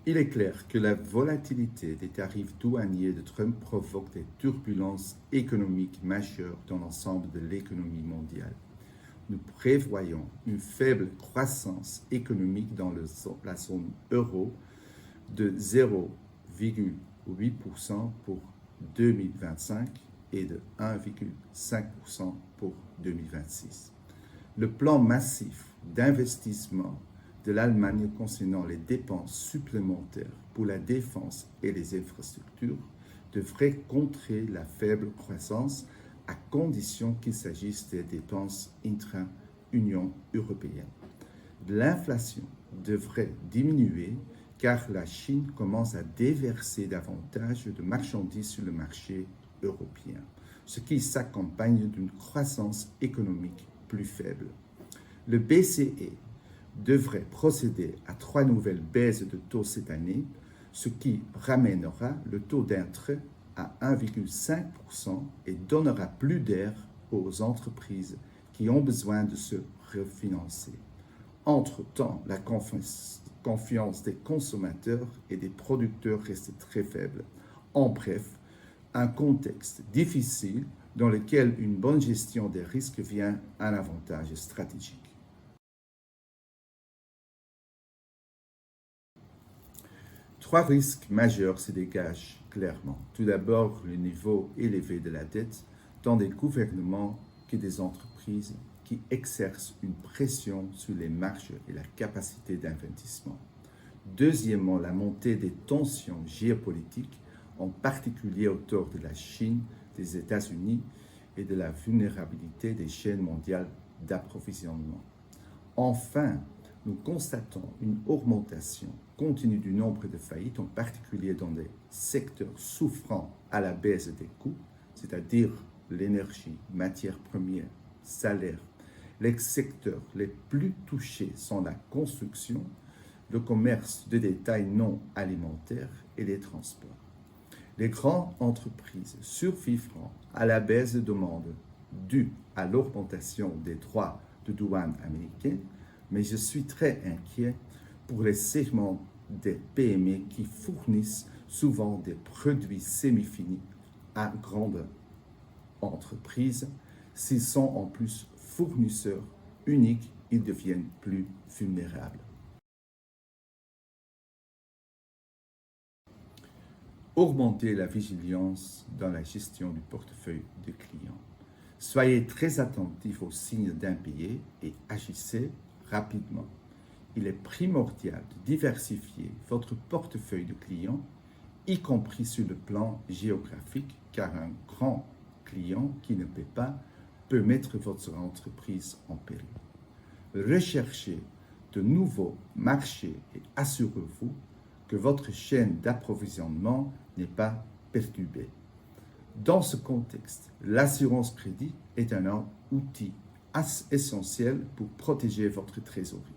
Il est clair que la volatilité des tarifs douaniers de Trump provoque des turbulences économiques majeures dans l'ensemble de l'économie mondiale. Nous prévoyons une faible croissance économique dans la zone euro de 0,8% pour 2025 et de 1,5% pour 2026. Le plan massif d'investissement de l'Allemagne concernant les dépenses supplémentaires pour la défense et les infrastructures devrait contrer la faible croissance à condition qu'il s'agisse des dépenses intra-Union européenne. L'inflation devrait diminuer car la Chine commence à déverser davantage de marchandises sur le marché européen, ce qui s'accompagne d'une croissance économique plus faible. Le BCE devrait procéder à 3 nouvelles baisses de taux cette année, ce qui ramènera le taux d'intérêt à 1,5% et donnera plus d'air aux entreprises qui ont besoin de se refinancer. Entre-temps, la confiance des consommateurs et des producteurs reste très faible. En bref, un contexte difficile dans lequel une bonne gestion des risques vient un avantage stratégique. Trois risques majeurs se dégagent clairement. Tout d'abord, le niveau élevé de la dette, tant des gouvernements que des entreprises qui exercent une pression sur les marges et la capacité d'investissement. Deuxièmement, la montée des tensions géopolitiques, en particulier autour de la Chine, des États-Unis et de la vulnérabilité des chaînes mondiales d'approvisionnement. Enfin, nous constatons une augmentation continue du nombre de faillites, en particulier dans des secteurs souffrant à la baisse des coûts, c'est-à-dire l'énergie, matières premières, salaires. Les secteurs les plus touchés sont la construction, le commerce de détail non alimentaire et les transports. Les grandes entreprises survivront à la baisse de demande due à l'augmentation des droits de douane américains, mais je suis très inquiet pour les segments des PME qui fournissent souvent des produits semi-finis à grandes entreprises. S'ils sont en plus fournisseurs uniques, ils deviennent plus vulnérables. Augmenter la vigilance dans la gestion du portefeuille de clients. Soyez très attentifs aux signes d'impayés et agissez rapidement. Il est primordial de diversifier votre portefeuille de clients, y compris sur le plan géographique, car un grand client qui ne paie pas peut mettre votre entreprise en péril. Recherchez de nouveaux marchés et assurez-vous que votre chaîne d'approvisionnement n'est pas perturbée. Dans ce contexte, l'assurance crédit est un outil essentiel pour protéger votre trésorerie.